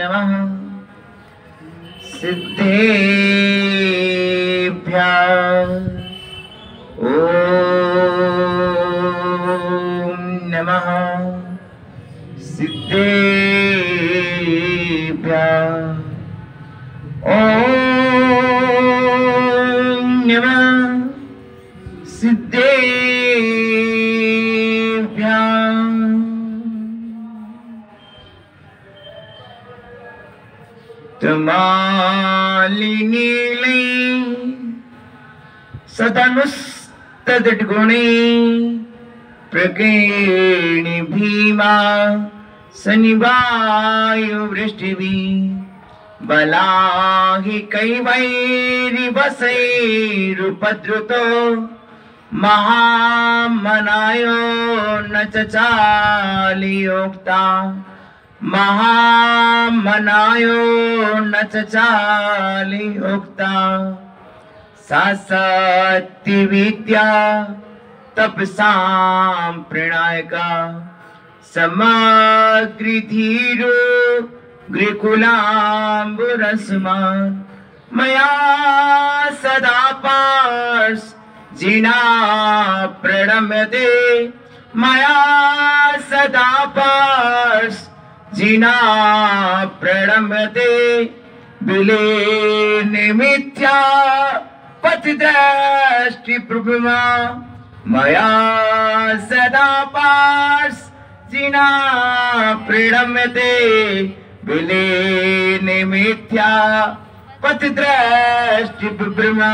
नमः सिद्धेभ्यः ओम नमः सिद्धेभ्यः ओम नमः सिद्धेभ्यः। तमालिनीलै सदनुस्तदुर्गुणे प्रकेणि भीमा शनिवायु वृष्टिभिः बलाहि कैवैरिवसैरुपद्रुतो महामनायो न चचालियोक्ता महामनायो न चचालियोक्ता सा सत्यविद्या तपसां प्रणायका समग्रधीरो गृकुलाम्बुरस्मान् मया सदा पार्श्व जिना प्रणम्यते मया सदा पार्श्व जिना प्रणम्यते विलीने मिथ्या पथिदृष्टि प्रभुमा मया सदा पार्श्व जिना प्रणम्यते विलीने मिथ्या पथिदृष्टि प्रभुमा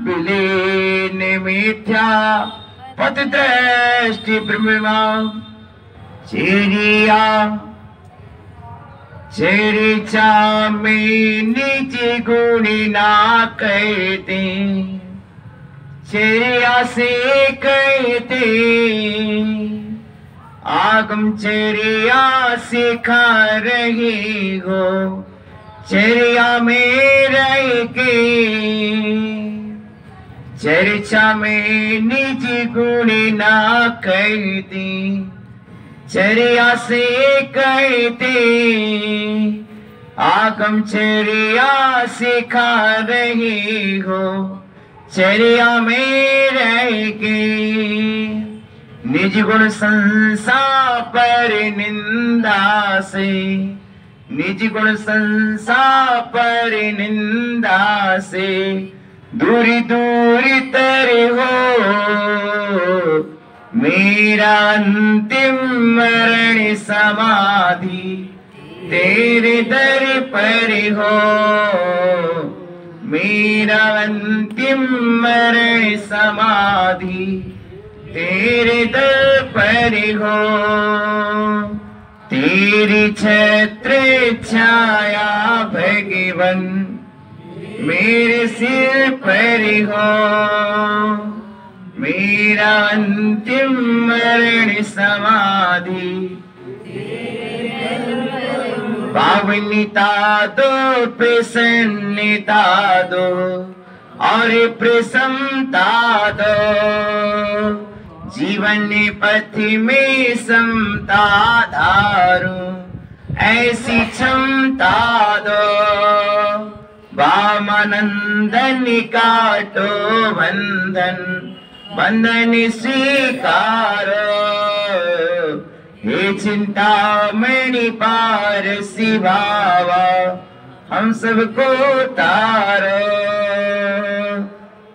विलीने मिथ्या पथिदृष्टि प्रभुमा चेरिया चेरिचा में नीचे गुणी ना कहते चेरिया से कहते आगम चेरिया सिखा रही हो चेरिया में रह के चर्चा में निजी गुणी ना कहते चरिया से कहते आगम चरिया सिखा रही हो चरिया में रह के निज गुण संसार पर निंदा से निज गुण संसार पर निंदा से दूरी दूरी तरे हो मेरा अंतिम मरण समाधि तेरे दर पर हो मेरा अंतिम मरण समाधि तेरे दर पर हो तेरी छत्र छाया भगवन मेरे सिर पर हो मेरा अंतिम मरण समाधि पावनिता दो प्रसन्नता दो और प्रसन्नता दो जीवन पथ में समता धारो ऐसी क्षमता दो वामानंदन काटो बंधन बंधन स्वीकारो हे चिंतामणि पारसी भावा हम सबको तारो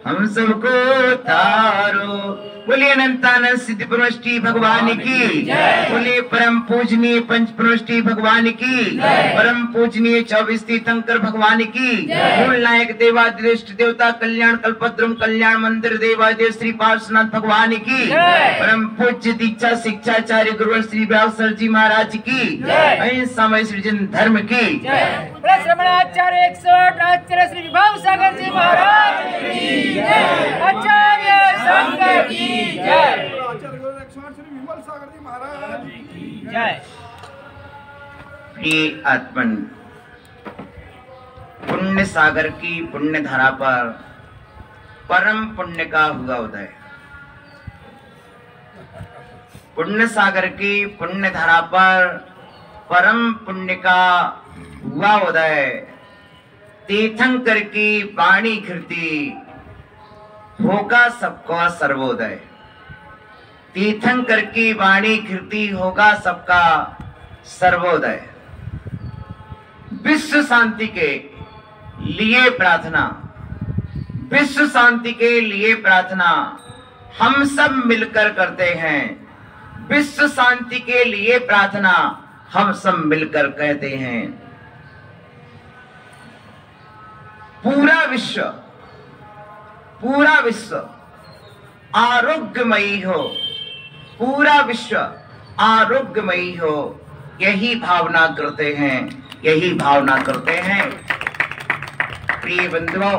हम सबको तारो। बोलिए अनंतानंद सिद्धि परमेष्टि भगवान की बोलिए परम पूजनीय पंच परमेष्टि भगवान की परम पूजनीय 24 तीर्थंकर भगवान की मूल नायक देवादिदेष्ट देवता कल्याण कल्पद्रुम कल्याण मंदिर देवादेव श्री पार्श्वनाथ भगवान की परम पूज्य दीक्षा शिक्षाचार्य गुरुवर श्री व्यासर जी महाराज की अहिंसा सृजन धर्म की श्रवणाचार्य 108 आचार्य श्री विभाव सागर जी महाराज की आचार्य शंकर की जय जय। प्रिय आत्मन पुण्य सागर की पुण्य धारा पर परम पुण्य का हुआ उदय। पुण्य सागर की पुण्य धारा पर परम पुण्य का हुआ उदय, तीर्थंकर की वाणी कीर्ति, होगा सबका सर्वोदय। तीर्थंकर की वाणी कीर्ति, होगा सबका सर्वोदय। विश्व शांति के लिए प्रार्थना, विश्व शांति के लिए प्रार्थना हम सब मिलकर करते हैं। विश्व शांति के लिए प्रार्थना हम सब मिलकर कहते हैं। पूरा विश्व आरोग्यमयी हो, पूरा विश्व आरोग्यमयी हो, यही भावना करते हैं, यही भावना करते हैं। प्रिय बंधुओं,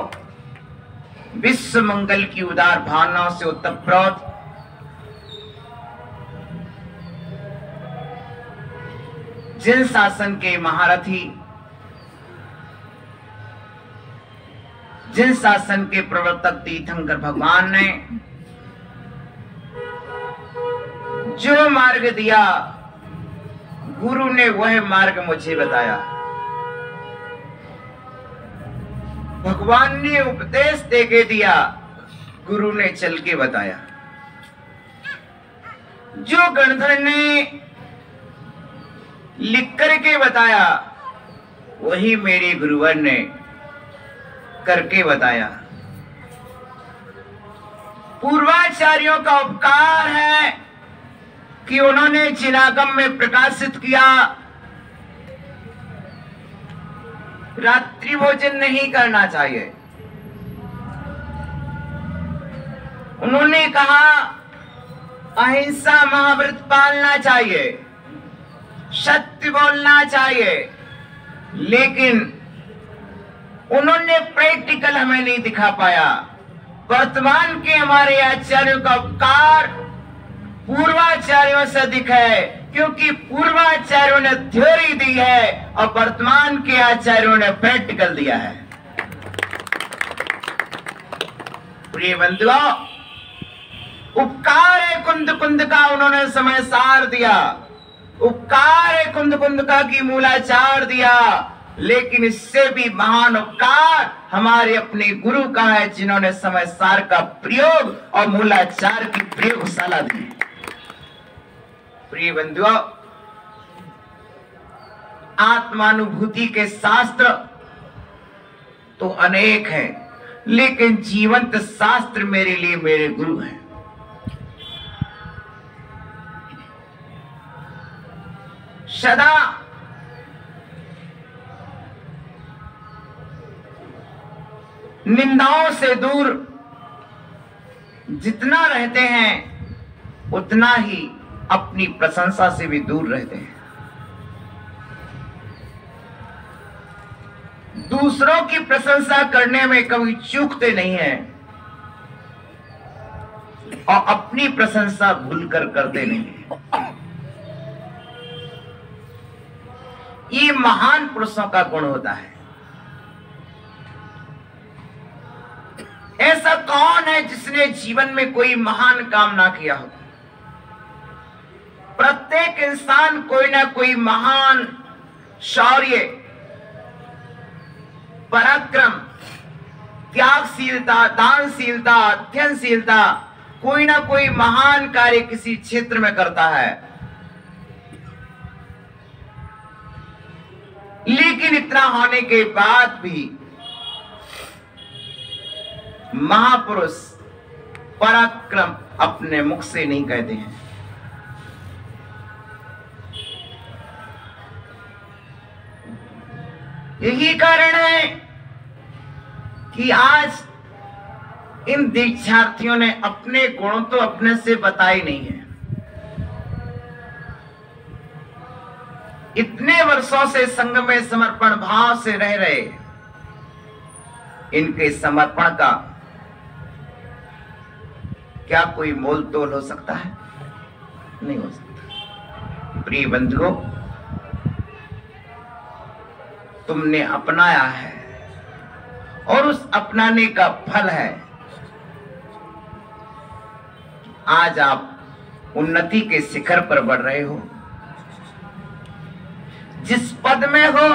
विश्व मंगल की उदार भावनाओं से उत्तप्रोत जिन शासन के महारथी, जिन शासन के प्रवर्तक तीर्थंकर भगवान ने जो मार्ग दिया, गुरु ने वह मार्ग मुझे बताया। भगवान ने उपदेश देके दिया, गुरु ने चल के बताया। जो गणधर ने लिख करके बताया, वही मेरे गुरुवर ने करके बताया। पूर्वाचार्यों का उपकार है कि उन्होंने चिनागम में प्रकाशित किया, रात्रि भोजन नहीं करना चाहिए। उन्होंने कहा अहिंसा महाव्रत पालना चाहिए, सत्य बोलना चाहिए, लेकिन उन्होंने प्रैक्टिकल हमें नहीं दिखा पाया। वर्तमान के हमारे आचार्यों का उपकार पूर्वाचार्यों से अधिक है, क्योंकि पूर्वाचार्यों ने थ्योरी दी है और वर्तमान के आचार्यों ने प्रैक्टिकल दिया है। प्रिय बंधुओं, उपकार है कुंद कुंद का उन्होंने समय सार दिया, उपकार है कुंद कुंद का की मूलाचार दिया, लेकिन इससे भी महान उपकार हमारे अपने गुरु का है, जिन्होंने समय सार का प्रयोग और मूलाचार की प्रयोगशाला दी। प्रिय बंधुओं, आत्मानुभूति के शास्त्र तो अनेक हैं, लेकिन जीवंत शास्त्र मेरे लिए मेरे गुरु हैं। सदा निंदाओं से दूर जितना रहते हैं, उतना ही अपनी प्रशंसा से भी दूर रहते हैं। दूसरों की प्रशंसा करने में कभी चूकते नहीं हैं और अपनी प्रशंसा भूलकर करते नहीं हैं। ये महान पुरुषों का गुण होता है। ऐसा कौन है जिसने जीवन में कोई महान काम ना किया हो? प्रत्येक इंसान कोई ना कोई महान शौर्य, पराक्रम, त्यागशीलता, दानशीलता, अध्ययनशीलता, कोई ना कोई महान कार्य किसी क्षेत्र में करता है। लेकिन इतना होने के बाद भी महापुरुष पराक्रम अपने मुख से नहीं कहते हैं। यही कारण है कि आज इन दीक्षार्थियों ने अपने गुण तो अपने से बताए नहीं है। इतने वर्षों से संघ में समर्पण भाव से रह रहे, इनके समर्पण का क्या कोई मोल तोल हो सकता है? नहीं हो सकता। प्रिय बंधुओं, तुमने अपनाया है और उस अपनाने का फल है आज आप उन्नति के शिखर पर बढ़ रहे हो। जिस पद में हो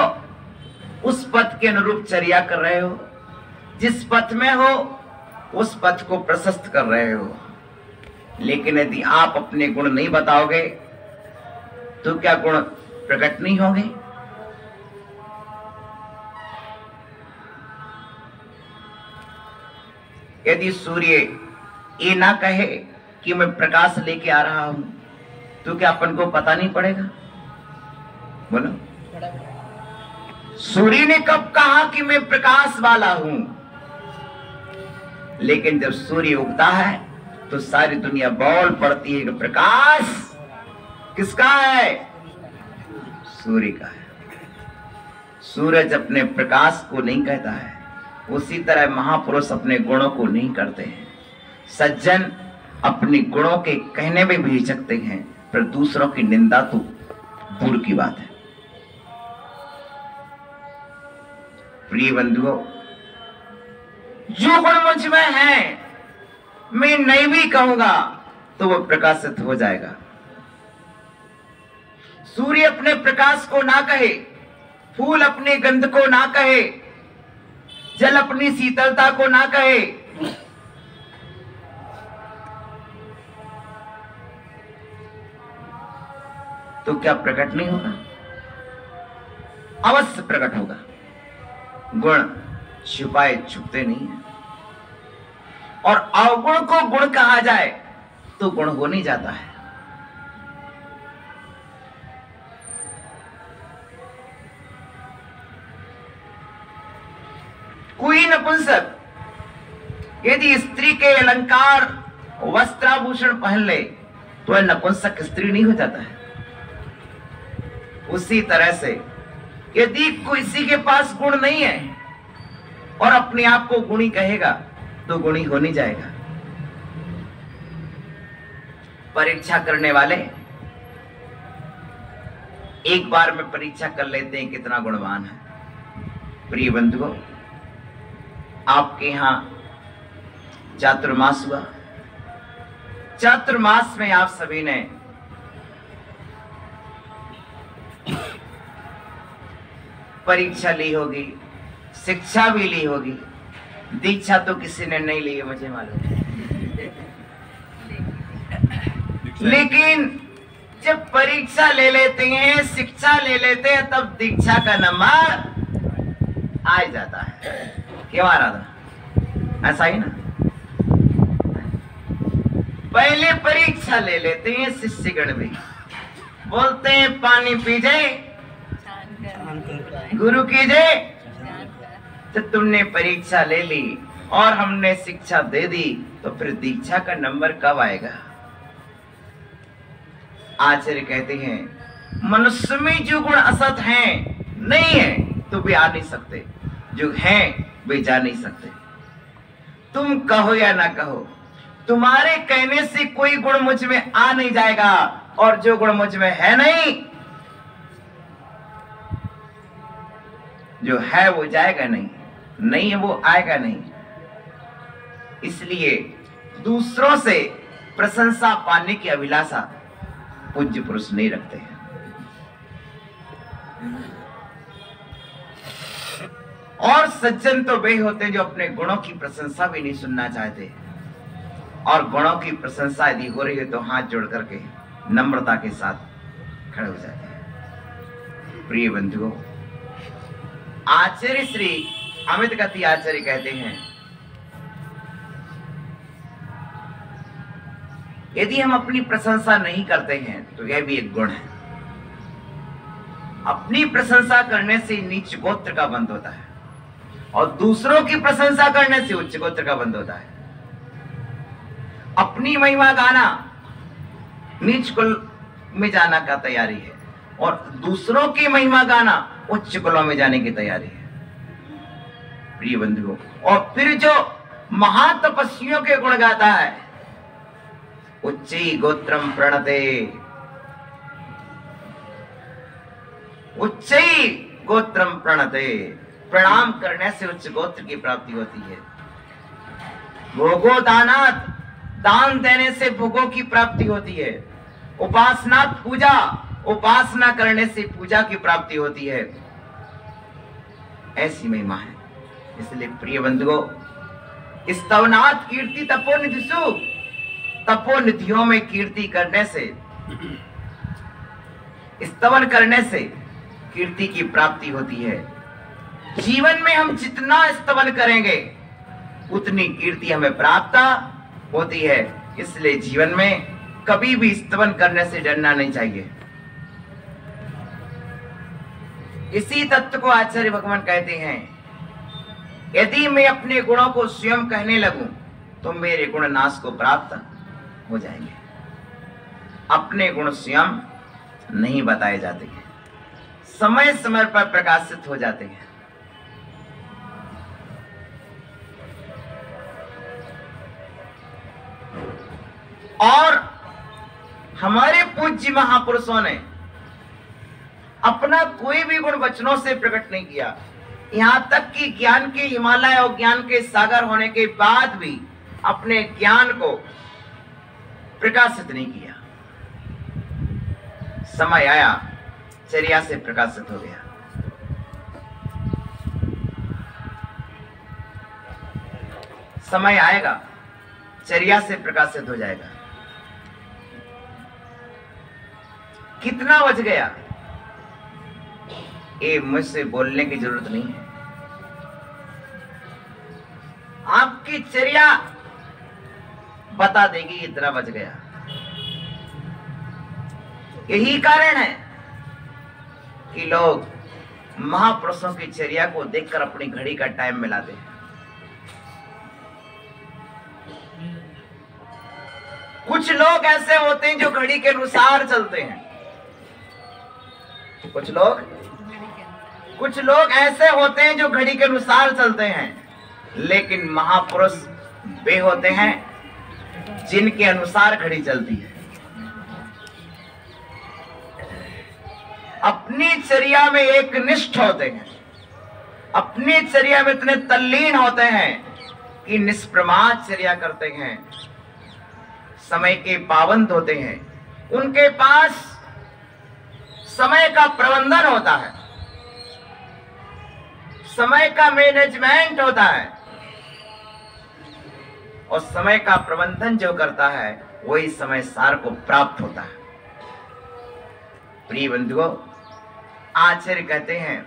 उस पथ के अनुरूप चर्या कर रहे हो, जिस पथ में हो उस पथ को प्रशस्त कर रहे हो। लेकिन यदि आप अपने गुण नहीं बताओगे तो क्या गुण प्रकट नहीं होंगे? यदि सूर्य ये ना कहे कि मैं प्रकाश लेके आ रहा हूं तो क्या अपन को पता नहीं पड़ेगा? बोलो, सूर्य ने कब कहा कि मैं प्रकाश वाला हूं? लेकिन जब सूर्य उगता है तो सारी दुनिया बोल पड़ती है कि प्रकाश किसका है? सूर्य का है। सूरज अपने प्रकाश को नहीं कहता है, उसी तरह महापुरुष अपने गुणों को नहीं करते हैं। सज्जन अपने गुणों के कहने में भी हिचकते हैं, पर दूसरों की निंदा तो दूर की बात है। प्रिय बंधुओं, जो गुण मुझ में है मैं नहीं भी कहूंगा तो वो प्रकाशित हो जाएगा। सूर्य अपने प्रकाश को ना कहे, फूल अपने गंध को ना कहे, जल अपनी शीतलता को ना कहे, तो क्या प्रकट नहीं होगा? अवश्य प्रकट होगा। गुण छुपाए छुपते नहीं है, और अवगुण को गुण कहा जाए तो गुण हो नहीं जाता है। कोई नपुंसक यदि स्त्री के अलंकार वस्त्राभूषण पहन ले तो वह नपुंसक स्त्री नहीं हो जाता है। उसी तरह से यदि किसी के पास गुण नहीं है और अपने आप को गुणी कहेगा तो गुणी हो नहीं जाएगा। परीक्षा करने वाले एक बार में परीक्षा कर लेते हैं कितना गुणवान है। प्रिय बंधुओं, आपके यहां चातुर्मास हुआ। चातुर्मास में आप सभी ने परीक्षा ली होगी, शिक्षा भी ली होगी। दीक्षा तो किसी ने नहीं ली है, मुझे मालूम है। लेकिन जब परीक्षा ले लेते हैं, शिक्षा ले लेते हैं, तब दीक्षा का नंबर आ जाता है। क्यों आ रहा था? ऐसा ही ना। पहले परीक्षा ले लेते हैं शिष्यगण भी, बोलते हैं पानी पीजिए, गुरु कीजिए। तो तुमने परीक्षा ले ली और हमने शिक्षा दे दी, तो फिर दीक्षा का नंबर कब आएगा? आचार्य कहते हैं मनुष्य में जो गुण असत हैं, नहीं है तो वे आ नहीं सकते, जो हैं वे जा नहीं सकते। तुम कहो या ना कहो, तुम्हारे कहने से कोई गुण मुझ में आ नहीं जाएगा, और जो गुण मुझ में है नहीं, जो है वो जाएगा नहीं, नहीं है वो आएगा नहीं। इसलिए दूसरों से प्रशंसा पाने की अभिलाषा पूज्य पुरुष नहीं रखते हैं। और सज्जन तो वे होते हैं जो अपने गुणों की प्रशंसा भी नहीं सुनना चाहते, और गुणों की प्रशंसा यदि हो रही है तो हाथ जोड़ करके नम्रता के साथ खड़े हो जाते हैं। प्रिय बंधुओं, आचार्य श्री अमित गति आचार्य कहते हैं, यदि हम अपनी प्रशंसा नहीं करते हैं तो यह भी एक गुण है। अपनी प्रशंसा करने से नीच गोत्र का बंध होता है, और दूसरों की प्रशंसा करने से उच्च गोत्र का बंध होता है। अपनी महिमा गाना नीच कुल में जाना का तैयारी है, और दूसरों की महिमा गाना उच्च कुलों में जाने की तैयारी है। प्रिय बंधुओं, और फिर जो महातपस्वियों के गुण गाता है, उच्ची गोत्रम प्रणते, उच्ची गोत्रम प्रणते, प्रणाम करने से उच्च गोत्र की प्राप्ति होती है। भोगो दानात, दान देने से भोगों की प्राप्ति होती है। उपासना पूजा, उपासना करने से पूजा की प्राप्ति होती है। ऐसी महिमा है। इसलिए प्रिय बंधुओं, स्तवनात् कीर्ति तपोनिधिषु, तपोनिधियों में कीर्ति करने से, स्तवन करने से कीर्ति की प्राप्ति होती है। जीवन में हम जितना स्तवन करेंगे उतनी कीर्ति हमें प्राप्त होती है। इसलिए जीवन में कभी भी स्तवन करने से डरना नहीं चाहिए। इसी तत्व को आचार्य भगवान कहते हैं, यदि मैं अपने गुणों को स्वयं कहने लगूं तो मेरे गुण नाश को प्राप्त हो जाएंगे। अपने गुण स्वयं नहीं बताए जाते हैं, समय समय पर प्रकाशित हो जाते हैं। और हमारे पूज्य महापुरुषों ने अपना कोई भी गुण वचनों से प्रकट नहीं किया। यहां तक कि ज्ञान के हिमालय और ज्ञान के सागर होने के बाद भी अपने ज्ञान को प्रकाशित नहीं किया। समय आया, चर्या से प्रकाशित हो गया। समय आएगा, चर्या से प्रकाशित हो जाएगा। कितना बच गया, ये मुझसे बोलने की जरूरत नहीं है। आपकी चर्या बता देगी इतना बच गया। यही कारण है कि लोग महापुरुषों की चर्या को देखकर अपनी घड़ी का टाइम मिलाते हैं। कुछ लोग ऐसे होते हैं जो घड़ी के अनुसार चलते हैं। कुछ लोग ऐसे होते हैं जो घड़ी के अनुसार चलते हैं, लेकिन महापुरुष वे होते हैं जिनके अनुसार घड़ी चलती है। अपनी चर्या में एक निष्ठ होते हैं, अपनी चर्या में इतने तल्लीन होते हैं कि निष्प्रमाद चर्या करते हैं, समय के पाबंद होते हैं। उनके पास समय का प्रबंधन होता है, समय का मैनेजमेंट होता है, और समय का प्रबंधन जो करता है वही समय सार को प्राप्त होता है। प्रिय बंधुओं, आचार्य कहते हैं,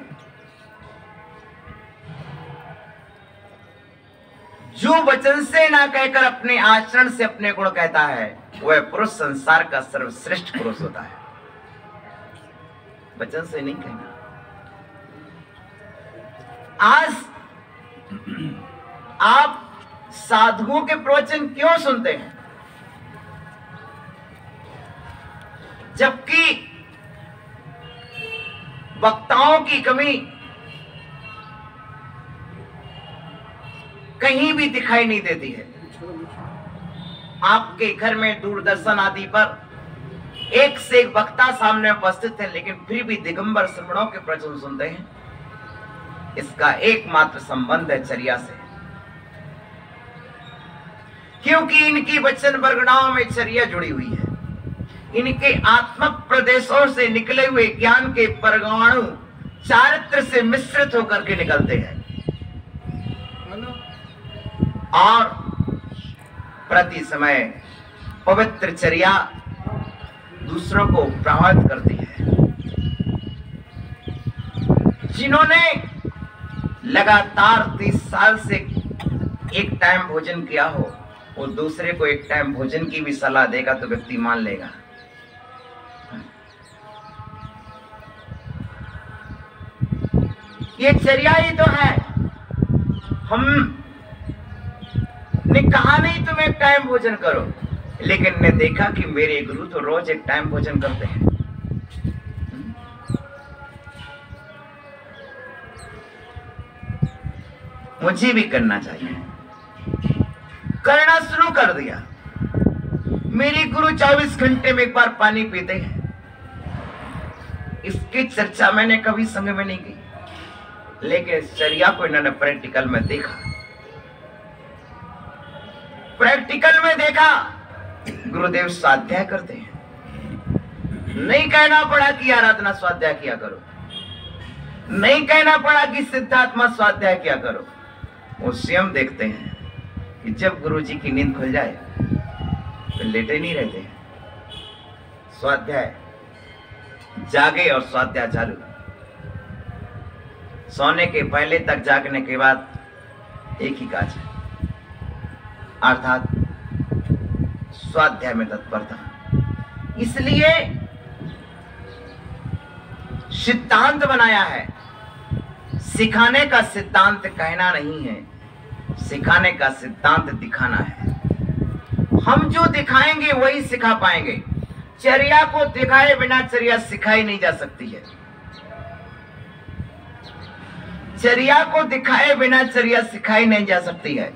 जो वचन से ना कहकर अपने आचरण से अपने गुण कहता है वह पुरुष संसार का सर्वश्रेष्ठ पुरुष होता है। वचन से नहीं कहना। आज आप साधुओं के प्रवचन क्यों सुनते हैं, जबकि वक्ताओं की कमी कहीं भी दिखाई नहीं देती है। आपके घर में दूरदर्शन आदि पर एक से एक वक्ता सामने उपस्थित है, लेकिन फिर भी दिगंबर श्रमणों के प्रवचन सुनते हैं। इसका एकमात्र संबंध है चर्या से, क्योंकि इनकी वचन वर्गणाओं में चर्या जुड़ी हुई है। इनके आत्मक प्रदेशों से निकले हुए ज्ञान के परमाणु चारित्र से मिश्रित होकर के निकलते हैं और प्रति समय पवित्र चर्या दूसरों को प्रभावित करती है। जिन्होंने लगातार 30 साल से एक टाइम भोजन किया हो, वो दूसरे को एक टाइम भोजन की भी सलाह देगा तो व्यक्ति मान लेगा। ये चर्या ही तो है। हम ने कहा नहीं तुम एक टाइम भोजन करो, लेकिन ने देखा कि मेरे गुरु तो रोज एक टाइम भोजन करते हैं। मुझे भी करना चाहिए। करना शुरू कर दिया। मेरे गुरु 24 घंटे में एक बार पानी पीते हैं। इसकी चर्चा मैंने कभी संग में नहीं की, लेकिन इस चर्या को इन्होंने प्रैक्टिकल में देखा। प्रैक्टिकल में देखा गुरुदेव स्वाध्याय करते हैं। नहीं कहना पड़ा कि आराधना स्वाध्याय किया करो। नहीं कहना पड़ा कि सिद्धात्मा स्वाध्याय क्या करो। वो स्वयं देखते हैं कि जब गुरुजी की नींद खुल जाए तो लेटे नहीं रहते हैं, स्वाध्याय जागे और स्वाध्याय चालू। सोने के पहले तक जागने के बाद एक ही काज है, अर्थात स्वाध्याय में तत्परता। इसलिए सिद्धांत बनाया है। सिखाने का सिद्धांत कहना नहीं है, सिखाने का सिद्धांत दिखाना है। हम जो दिखाएंगे वही सिखा पाएंगे। चर्या को दिखाए बिना चर्या सिखाई नहीं जा सकती है। चर्या को दिखाए बिना चर्या सिखाई नहीं जा सकती है।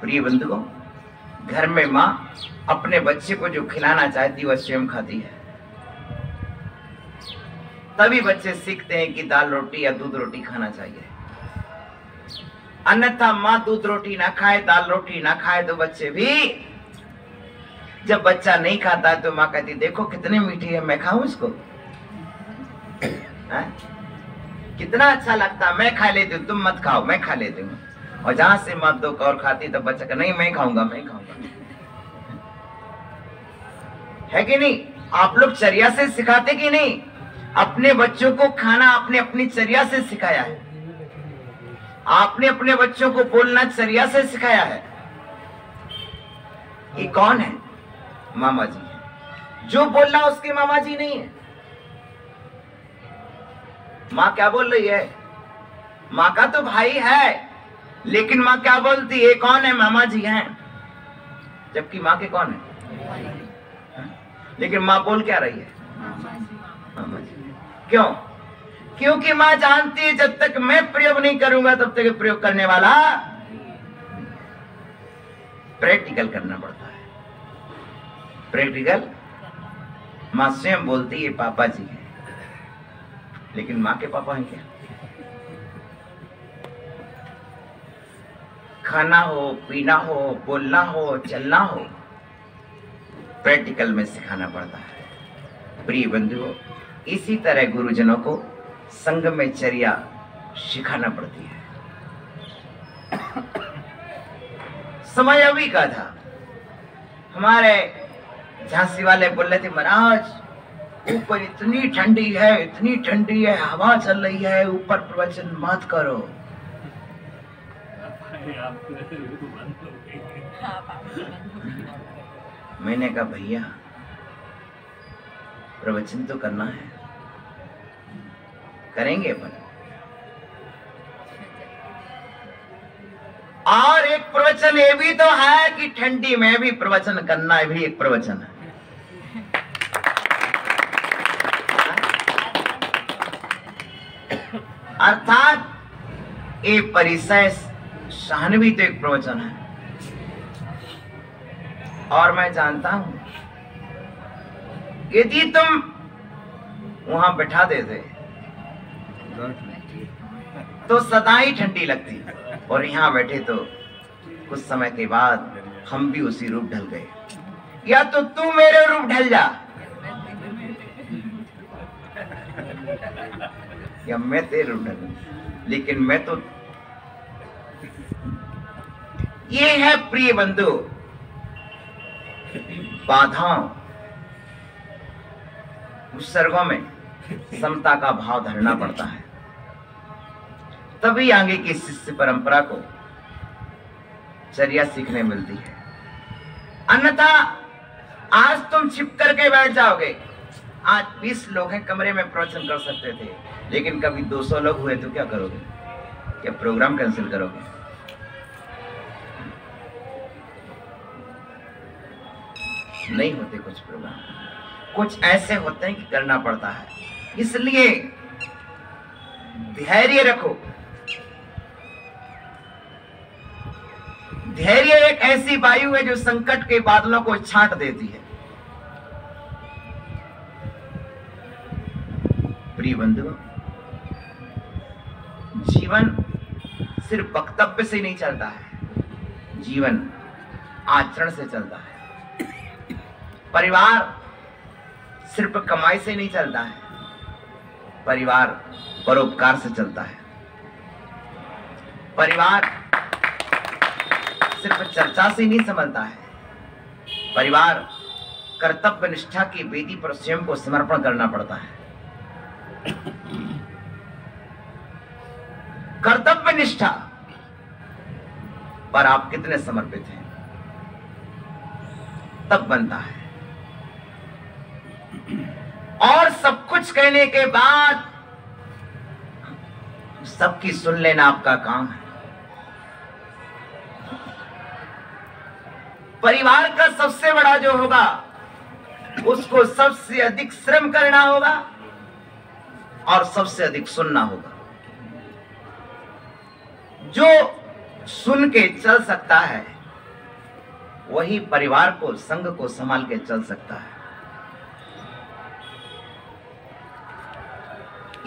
प्रिय बंधुओं, घर में माँ अपने बच्चे को जो खिलाना चाहती है वह स्वयं खाती है। तभी बच्चे सीखते हैं कि दाल रोटी या दूध रोटी खाना चाहिए। अन्यथा माँ दूध रोटी ना खाए, दाल रोटी ना खाए तो बच्चे भी, जब बच्चा नहीं खाता है तो माँ कहती देखो कितनी मीठी है, मैं खाऊं इसको? कितना अच्छा लगता है, मैं खा लेती हूँ, तुम मत खाओ, मैं खा लेती हूँ। और जहां से माँ दो और खाती तो बच्चा का नहीं, मैं खाऊंगा, मैं खाऊंगा। है कि नहीं? आप लोग चर्या से सिखाते कि नहीं? अपने बच्चों को खाना आपने अपनी चर्या से सिखाया है। आपने अपने बच्चों को बोलना चर्या से सिखाया है। ये कौन है? मामा जी है। जो बोल रहा उसके मामा जी नहीं है। माँ क्या बोल रही है? माँ का तो भाई है, लेकिन माँ क्या बोलती है? कौन है? मामा जी हैं। जबकि माँ के कौन है? लेकिन माँ बोल क्या रही है? मामा जी। क्यों? क्योंकि माँ जानती है जब तक मैं प्रयोग नहीं करूंगा तब तक प्रयोग करने वाला। प्रैक्टिकल करना पड़ता है। प्रैक्टिकल माँ स्वयं बोलती है पापा जी है, लेकिन माँ के पापा हैं क्या? खाना हो, पीना हो, बोलना हो, चलना हो, प्रैक्टिकल में सिखाना पड़ता है। प्रिय बंधुओं, इसी तरह गुरुजनों को संघ में चर्या सिखाना पड़ती है। समय अभी का था। हमारे झांसी वाले बोल रहे थे महाराज ऊपर इतनी ठंडी है, इतनी ठंडी है, हवा चल रही है, ऊपर प्रवचन मत करो। मैंने कहा भैया प्रवचन तो करना है, करेंगे अपन। और एक प्रवचन ये भी तो है कि ठंडी में भी प्रवचन करना भी एक प्रवचन है। अर्थात ये परिसय सहन भी तो एक प्रवचन है। और मैं जानता हूं यदि तुम वहां बैठा देते तो सदा ही ठंडी लगती, और यहाँ बैठे तो कुछ समय के बाद हम भी उसी रूप ढल गए। या तो तू मेरे रूप ढल जा या मैं तेरे रूप ढलूं, लेकिन मैं तो। ये है प्रिय बंधु बाधाओं उत्सर्गों में समता का भाव धरना पड़ता है, तभी आगे की शिष्य परंपरा को चर्या सीखने मिलती है। अन्यथा आज तुम छिप करके बैठ जाओगे। आज 20 लोग हैं कमरे में प्रवचन कर सकते थे, लेकिन कभी 200 लोग हुए तो क्या करोगे? क्या प्रोग्राम कैंसिल करोगे? नहीं होते कुछ प्रोग्राम, कुछ ऐसे होते हैं कि करना पड़ता है। इसलिए धैर्य रखो। धैर्य एक ऐसी वायु है जो संकट के बादलों को छांट देती है। प्रिय बंधुओं, जीवन सिर्फ वक्तव्य से नहीं चलता है, जीवन आचरण से चलता है। परिवार सिर्फ कमाई से नहीं चलता है, परिवार परोपकार से चलता है। परिवार सिर्फ चर्चा से नहीं संभलता है। परिवार कर्तव्य निष्ठा की वेदी पर स्वयं को समर्पण करना पड़ता है। कर्तव्य निष्ठा पर आप कितने समर्पित हैं, तब बनता है। और सब कुछ कहने के बाद सबकी सुन लेना आपका काम है। परिवार का सबसे बड़ा जो होगा उसको सबसे अधिक श्रम करना होगा और सबसे अधिक सुनना होगा। जो सुन के चल सकता है वही परिवार को, संघ को संभाल के चल सकता है।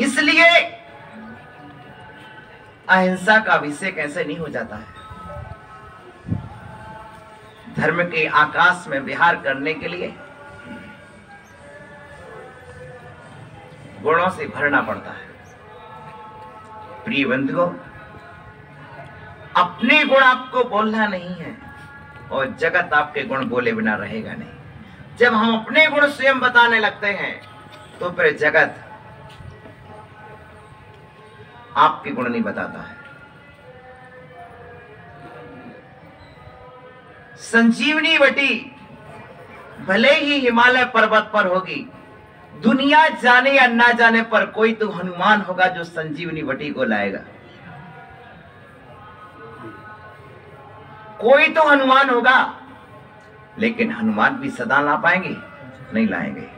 इसलिए अहिंसा का विषय कैसे नहीं हो जाता है। धर्म के आकाश में विहार करने के लिए गुणों से भरना पड़ता है। प्रिय बंधुओं, अपने गुण आपको बोलना नहीं है और जगत आपके गुण बोले बिना रहेगा नहीं। जब हम अपने गुण स्वयं बताने लगते हैं तो फिर जगत आपके गुण नहीं बताता है। संजीवनी वटी भले ही हिमालय पर्वत पर होगी, दुनिया जाने या ना जाने पर कोई तो हनुमान होगा जो संजीवनी वटी को लाएगा। कोई तो हनुमान होगा, लेकिन हनुमान भी सदा ला पाएंगे? नहीं लाएंगे।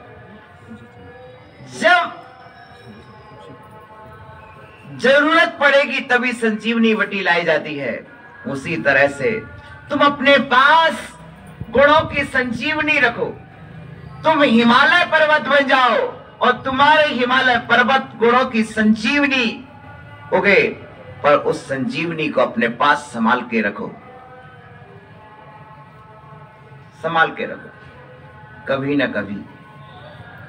जब जरूरत पड़ेगी तभी संजीवनी वटी लाई जाती है। उसी तरह से तुम अपने पास गुणों की संजीवनी रखो। तुम हिमालय पर्वत बन जाओ और तुम्हारे हिमालय पर्वत गुणों की संजीवनी उगे, पर उस संजीवनी को अपने पास संभाल के रखो, संभाल के रखो। कभी ना कभी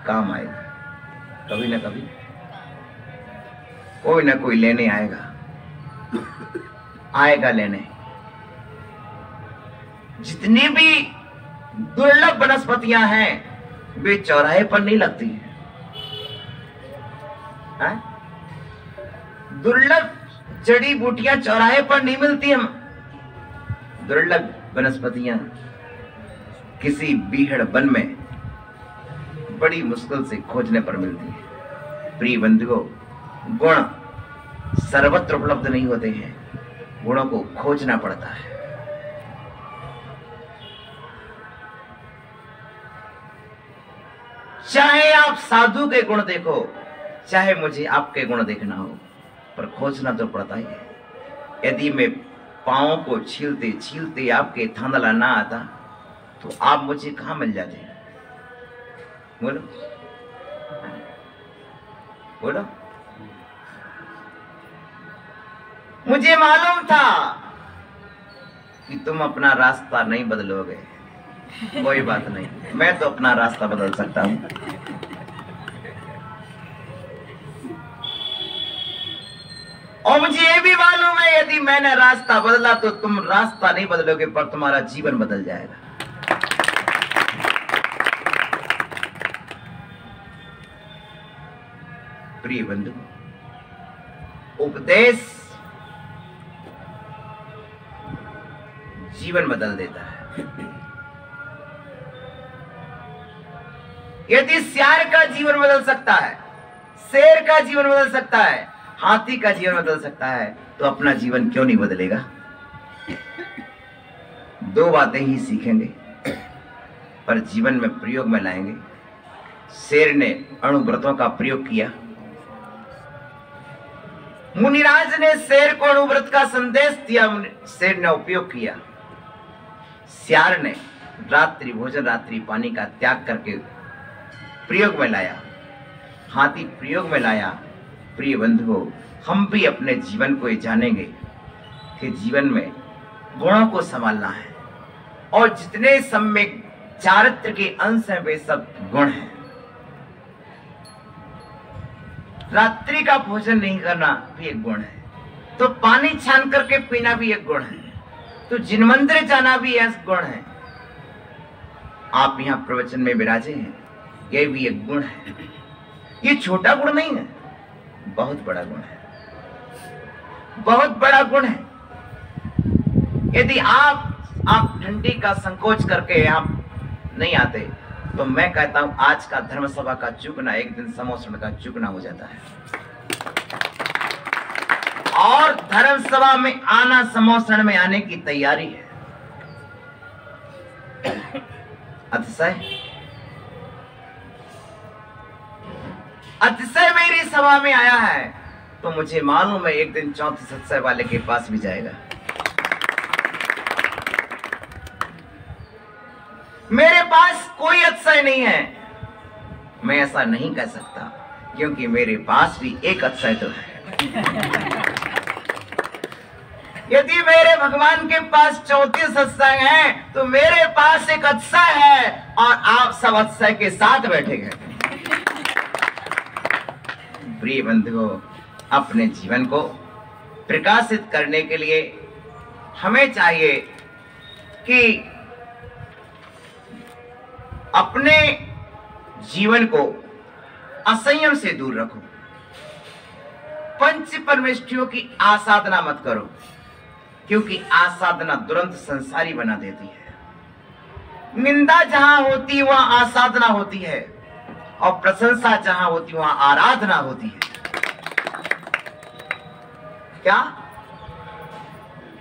काम आएगा, कभी ना कभी कोई ना कोई लेने आएगा लेने। जितनी भी दुर्लभ वनस्पतियां हैं वे चौराहे पर नहीं लगती हैं। दुर्लभ जड़ी बूटियां चौराहे पर नहीं मिलती हैं। दुर्लभ वनस्पतियां किसी बीहड़ वन में बड़ी मुश्किल से खोजने पर मिलती है। प्रिय बंधुओं, गुण सर्वत्र उपलब्ध नहीं होते हैं, गुणों को खोजना पड़ता है। चाहे आप साधु के गुण देखो, चाहे मुझे आपके गुण देखना हो, पर खोजना तो पड़ता ही है। यदि मैं पांवों को छीलते छीलते आपके थांदला ना आता तो आप मुझे कहां मिल जाते? बोलो बोलो। मुझे मालूम था कि तुम अपना रास्ता नहीं बदलोगे। कोई बात नहीं, मैं तो अपना रास्ता बदल सकता हूं। और मुझे ये भी मालूम है यदि मैंने रास्ता बदला तो तुम रास्ता नहीं बदलोगे, पर तुम्हारा जीवन बदल जाएगा। प्रिय बंधु, उपदेश जीवन बदल देता है। यदि सियार का जीवन बदल सकता है, शेर का जीवन बदल सकता है, हाथी का जीवन बदल सकता है, तो अपना जीवन क्यों नहीं बदलेगा? दो बातें ही सीखेंगे पर जीवन में प्रयोग में लाएंगे। शेर ने अणुव्रतों का प्रयोग किया। मुनिराज ने शेर को अणुव्रत का संदेश दिया, शेर ने उपयोग किया। सियार ने रात्रि भोजन रात्रि पानी का त्याग करके प्रयोग में लाया। हाथी प्रयोग में लाया। प्रिय बंधुओं, हम भी अपने जीवन को ये जानेंगे कि जीवन में गुणों को संभालना है और जितने सम्यक चारित्र के अंश हैं वे सब गुण हैं। रात्रि का भोजन नहीं करना भी एक गुण है, तो पानी छान करके पीना भी एक गुण है, तो जिन मंदिर जाना भी एक गुण है। आप यहाँ प्रवचन में विराजे हैं, यह भी एक गुण है। ये छोटा गुण नहीं है, बहुत बड़ा गुण है, बहुत बड़ा गुण है। यदि आप ठंडी का संकोच करके यहाँ नहीं आते तो मैं कहता हूं आज का धर्म सभा का चुकना एक दिन समोसण का चुकना हो जाता है। और धर्म सभा में आना समोसण में आने की तैयारी है। अतिशय मेरी सभा में आया है तो मुझे मालूम है एक दिन 34 अतिशय वाले के पास भी जाएगा। मेरे पास कोई अतिशय नहीं है, मैं ऐसा नहीं कह सकता, क्योंकि मेरे पास भी एक अतिशय तो है। यदि मेरे भगवान के पास 34 अतिशय हैं, तो मेरे पास एक अतिशय है और आप सब अतिशय के साथ बैठे गए। प्रिय बंधुओं, अपने जीवन को प्रकाशित करने के लिए हमें चाहिए कि अपने जीवन को असंयम से दूर रखो। पंच परमेष्ठियों की आसाधना मत करो, क्योंकि आसाधना तुरंत संसारी बना देती है। निंदा जहां होती है वहां आसाधना होती है, और प्रशंसा जहां होती है वहां आराधना होती है। क्या?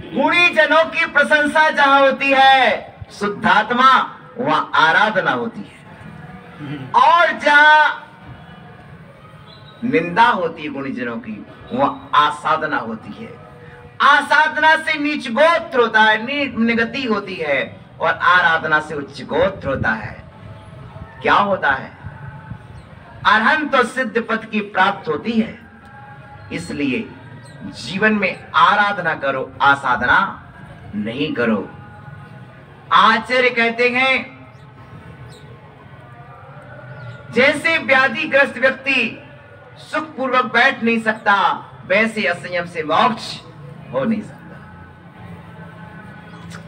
गुणी जनों की प्रशंसा जहां होती है, शुद्धात्मा, वहां आराधना होती है। और जहां निंदा होती है गुणीजनों की, वहां आसाधना होती है। आसाधना से नीच गोत्र होता है, निगति होती है, और आराधना से उच्च गोत्र होता है। क्या होता है? अरहंत तो सिद्ध पद की प्राप्त होती है। इसलिए जीवन में आराधना करो, आसाधना नहीं करो। आचार्य कहते हैं जैसे व्याधिग्रस्त व्यक्ति सुखपूर्वक बैठ नहीं सकता, वैसे असंयम से मोक्ष हो नहीं सकता।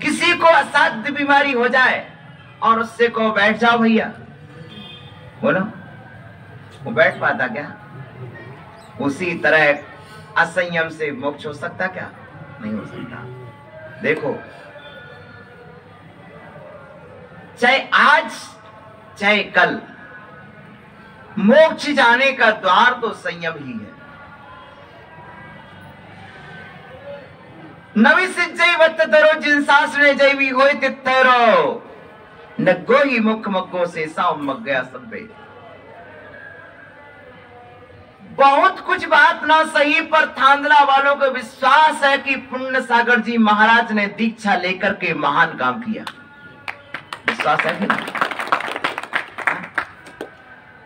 किसी को असाध्य बीमारी हो जाए और उससे को बैठ जाओ भैया, बोलो, वो बैठ पाता क्या? उसी तरह असंयम से मोक्ष हो सकता क्या? नहीं हो सकता। देखो, चाहे आज चाहे कल, मोक्ष जाने का द्वार तो संयम ही है। नवी सिज्जई वत्तरो जिन शास्त्रे जैवी होय तित्तरो नग्गो ही मुख मग्गो से साव मग गया सब्बे। बहुत कुछ बात ना सही, पर थांदला वालों को विश्वास है कि पुण्य सागर जी महाराज ने दीक्षा लेकर के महान काम किया। विश्वास है कि नहीं?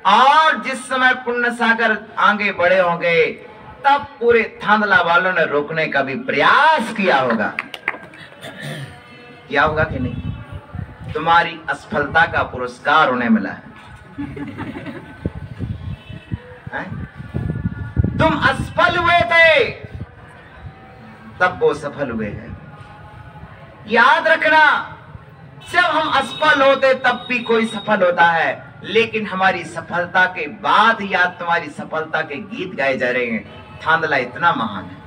और जिस समय पुण्य सागर आगे बढ़े होंगे, तब पूरे थांदला वालों ने रोकने का भी प्रयास किया होगा। किया होगा कि नहीं? तुम्हारी असफलता का पुरस्कार उन्हें मिला है। तुम असफल हुए थे, तब वो सफल हुए हैं। याद रखना, जब हम असफल होते तब भी कोई सफल होता है, लेकिन हमारी सफलता के बाद या तुम्हारी सफलता के गीत गाए जा रहे हैं। थांदला इतना महान है,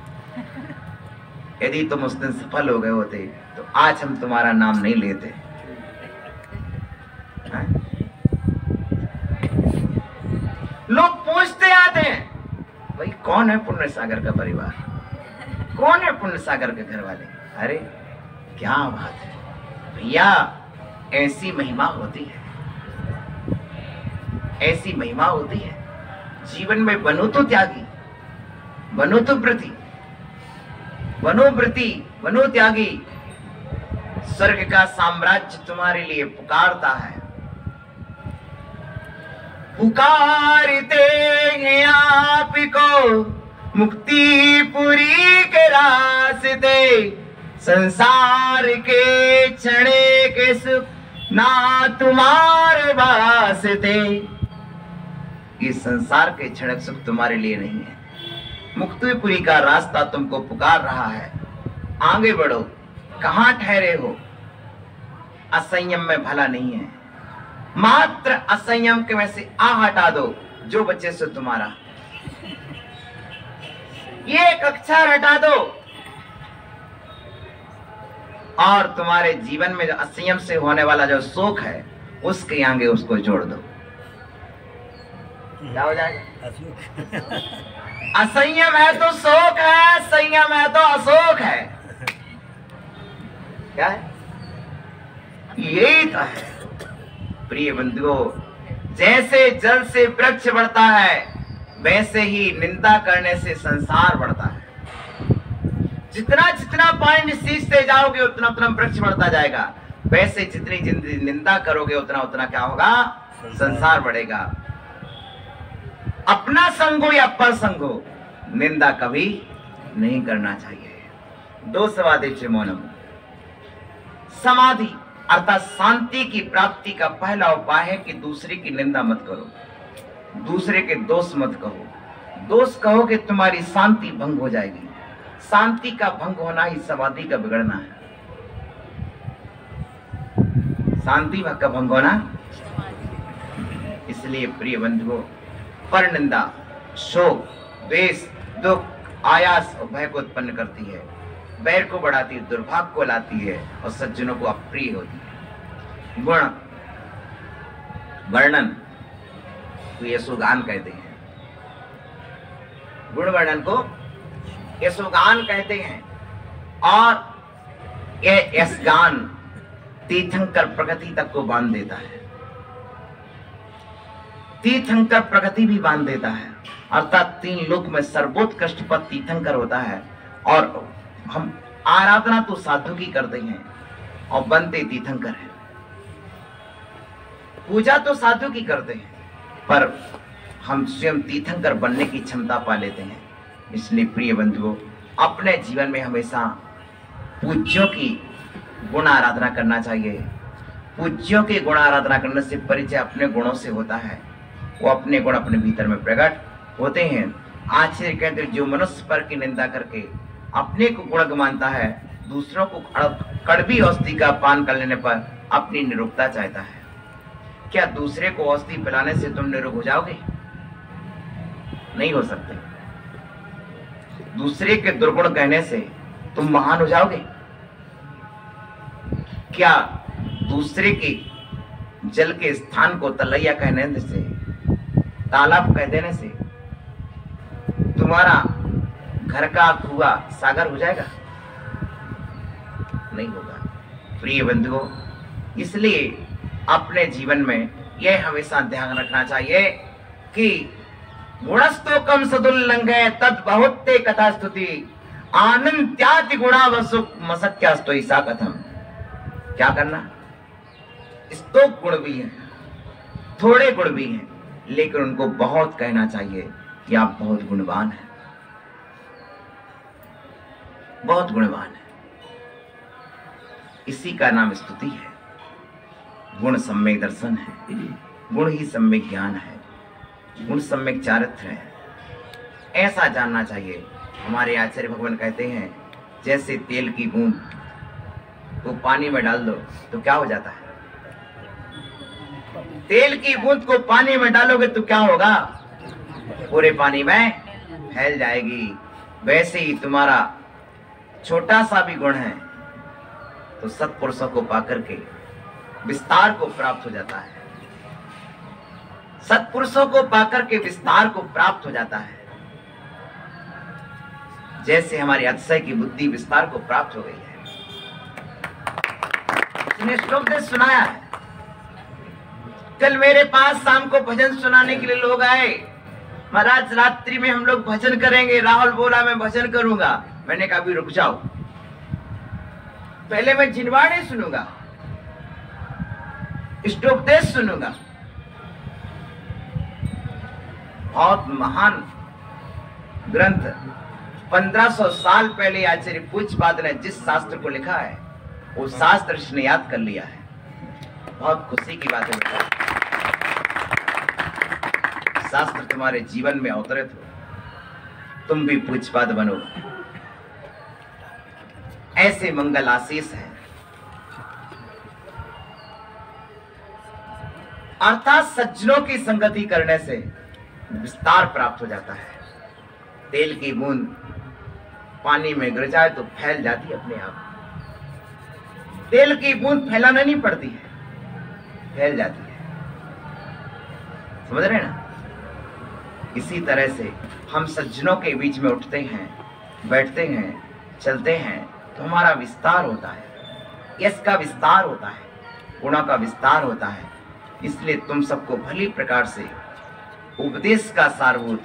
यदि तुम उस दिन सफल हो गए होते तो आज हम तुम्हारा नाम नहीं लेते। लोग पूछते आते हैं, भाई कौन है पुण्य सागर का परिवार, कौन है पुण्य सागर के घर वाले? अरे क्या बात है भैया, ऐसी महिमा होती है, ऐसी महिमा होती है। जीवन में बनो तो त्यागी, बनो तो व्रती, बनो व्रती, बनो त्यागी। स्वर्ग का साम्राज्य तुम्हारे लिए पुकारता है। पुकारते हैं आपको मुक्तिपुरी के रास्ते, संसार के क्षणे के सुख ना तुम्हारे वास्ते। ये संसार के क्षणिक सुख तुम्हारे लिए नहीं है। मुक्तिपुरी का रास्ता तुमको पुकार रहा है, आगे बढ़ो। कहां ठहरे हो? असंयम में भला नहीं है। मात्र असंयम के में से आ हटा दो, जो बच्चे से तुम्हारा ये एक अक्षर हटा दो और तुम्हारे जीवन में जो असंयम से होने वाला जो शोक है उसके आगे उसको जोड़ दो। क्या हो जाएगा? असंयम है तो शोक है, संयम है तो अशोक है। क्या है? यही तो है प्रिय बंधुओं। जैसे जल से वृक्ष बढ़ता है वैसे ही निंदा करने से संसार बढ़ता है। जितना जितना पानी सींचते जाओगे उतना उतना वृक्ष बढ़ता जाएगा, वैसे जितनी निंदा करोगे उतना उतना क्या होगा? संसार बढ़ेगा। अपना संग हो या पर संग हो, निंदा कभी नहीं करना चाहिए। दो समाधि मौनम। समाधि अर्थात शांति की प्राप्ति का पहला उपाय है कि दूसरे की निंदा मत करो, दूसरे के दोष मत कहो। दोष कहोगे तुम्हारी शांति भंग हो जाएगी। शांति का भंग होना ही समाधि का बिगड़ना है। शांति का भंग होना। इसलिए प्रिय बंधुओं, पर निंदा शोक, द्वेष, दुख, आयास और भय को उत्पन्न करती है, बैर को बढ़ाती है, दुर्भाग्य को लाती है और सज्जनों को अप्रिय होती है। गुण वर्णन को यशोगान कहते हैं। गुण वर्णन को यशोगान कहते हैं। और ये यशगान तीर्थंकर प्रगति तक को बांध देता है। तीर्थंकर प्रगति भी बांध देता है, अर्थात तीन लोक में सर्वोत्कृष्ट पद तीर्थंकर होता है। और हम आराधना तो साधु की करते हैं और बनते तीर्थंकर हैं। पूजा तो साधु की करते हैं पर हम स्वयं तीर्थंकर बनने की क्षमता पा लेते हैं। इसलिए प्रिय बंधुओं, अपने जीवन में हमेशा पूज्यों की गुण आराधना करना चाहिए। पूज्यों की गुण आराधना करने से परिचय अपने गुणों से होता है, वो अपने गुण अपने भीतर में प्रकट होते हैं। आचार्य कहते हैं, जो मनुष्य पर की निंदा करके अपने को गुण मानता है, दूसरों को कड़वी औषधि का पान कर लेने पर अपनी निरोगता चाहता है। क्या दूसरे को औषधि पिलाने से तुम निरोग हो जाओगे? नहीं हो सकते। दूसरे के दुर्गुण कहने से तुम महान हो जाओगे? क्या दूसरे के जल के स्थान को तलैया कहने से, तालाब कह देने से तुम्हारा घर का कुआं सागर हो जाएगा? नहीं होगा। प्रिय बंधुओं, इसलिए अपने जीवन में यह हमेशा ध्यान रखना चाहिए कि गुणस्तो कम सदुल्लंघे तद बहुते कथा स्तुति आनंत्याति गुणा वसु मसक्यास्तो ईसा कथम। क्या करना? स्तोक गुण भी है, थोड़े गुण भी हैं, लेकिन उनको बहुत कहना चाहिए कि आप बहुत गुणवान हैं, बहुत गुणवान है। इसी का नाम स्तुति है। गुण सम्यक दर्शन है, गुण ही सम्यक ज्ञान है, गुण सम्यक चारित्र है। ऐसा जानना चाहिए। हमारे आचार्य भगवान कहते हैं, जैसे तेल की बूंद को पानी में डाल दो तो क्या हो जाता है? तेल की बूंद को पानी में डालोगे तो क्या होगा? पूरे पानी में फैल जाएगी। वैसे ही तुम्हारा छोटा सा भी गुण है तो सत्पुरुषों को पाकर के विस्तार को प्राप्त हो जाता है। सत्पुरुषों को पाकर के विस्तार को प्राप्त हो जाता है। जैसे हमारी अतिशय की बुद्धि विस्तार को प्राप्त हो गई है। इसने श्लोक ने सुनाया है। कल मेरे पास शाम को भजन सुनाने के लिए लोग आए, महाराज रात्रि में हम लोग भजन करेंगे। राहुल बोला मैं भजन करूंगा। मैंने कहा अभी रुक जाओ, पहले मैं जिनवाणी सुनूंगा, इष्टोपदेश सुनूंगा। बहुत महान ग्रंथ 1500 साल पहले आचार्य पूज्यपाद ने जिस शास्त्र को लिखा है वो शास्त्र इसने याद कर लिया है। बहुत खुशी की बात है बेटा। शास्त्र तुम्हारे जीवन में अवतरित हो, तुम भी पूज्यपाद बनो, ऐसे मंगल आशीष है। अर्थात सज्जनों की संगति करने से विस्तार प्राप्त हो जाता है। तेल की बूंद पानी में गिर जाए तो फैल जाती है अपने आप। तेल की बूंद फैलाना नहीं पड़ती है, फैल जाती है। समझ रहे ना? इसी तरह से हम सज्जनों के बीच में उठते हैं, बैठते हैं, चलते हैं तो हमारा विस्तार होता है, यश का विस्तार होता है, गुणों का विस्तार होता है। इसलिए तुम सबको भली प्रकार से उपदेश का सारभूत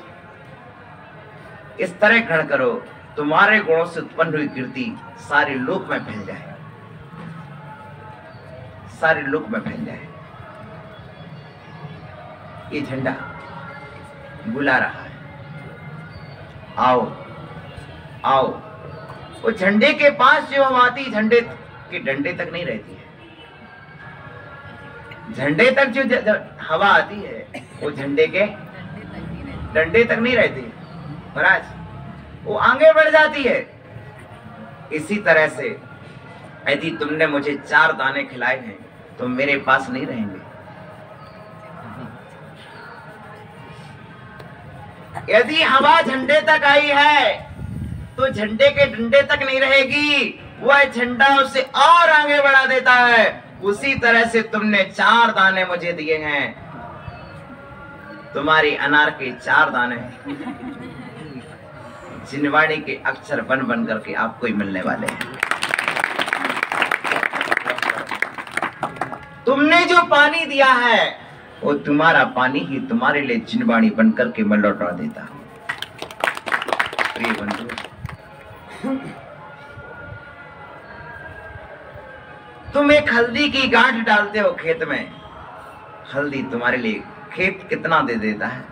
इस तरह ग्रहण करो, तुम्हारे गुणों से उत्पन्न हुई कीर्ति सारे लोक में फैल जाए, सारे लोक में फैल जाए। ये झंडा बुला रहा है, आओ आओ। वो झंडे के पास जो हम आती, झंडे के डंडे तक नहीं रहती है। झंडे तक जो हवा आती है वो झंडे के डंडे तक नहीं रहती है महाराज, वो आगे बढ़ जाती है। इसी तरह से यदि तुमने मुझे 4 दाने खिलाए हैं तो मेरे पास नहीं रहेंगे। यदि हवा झंडे तक आई है तो झंडे के डंडे तक नहीं रहेगी, वह झंडा उसे और आगे बढ़ा देता है। उसी तरह से तुमने 4 दाने मुझे दिए हैं, तुम्हारी अनार के 4 दाने जिनवाणी के अक्षर बन बन करके आपको ही मिलने वाले हैं। तुमने जो पानी दिया है वो तुम्हारा पानी ही तुम्हारे लिए जिनवाणी बन करके मैं लौटा देता हूं। प्रिय बंधु, तुम एक हल्दी की गांठ डालते हो खेत में, हल्दी तुम्हारे लिए खेत कितना दे देता है।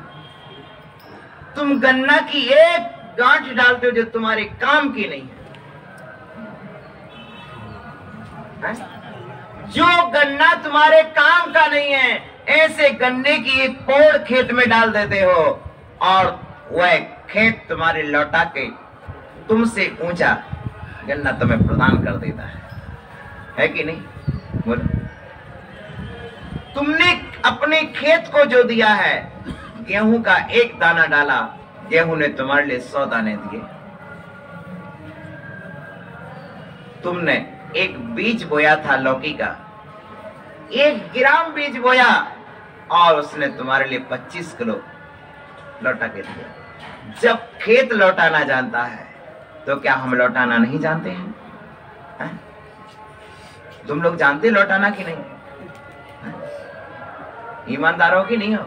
तुम गन्ना की एक गांठ डालते हो जो तुम्हारे काम की नहीं है? जो गन्ना तुम्हारे काम का नहीं है, ऐसे गन्ने की एक पोड़ खेत में डाल देते हो और वह खेत तुम्हारे लौटा के तुमसे ऊंचा गन्ना तुम्हें प्रदान कर देता है कि नहीं? बोलो। तुमने अपने खेत को जो दिया है, गेहूं का 1 दाना डाला, गेहूं ने तुम्हारे लिए 100 दाने दिए। तुमने एक बीज बोया था लौकी का, 1 ग्राम बीज बोया और उसने तुम्हारे लिए 25 किलो लौटा के दिया। जब खेत लौटाना जानता है तो क्या हम लौटाना नहीं जानते हैं? है? तुम लोग जानते लौटाना कि नहीं? ईमानदार हो कि नहीं हो?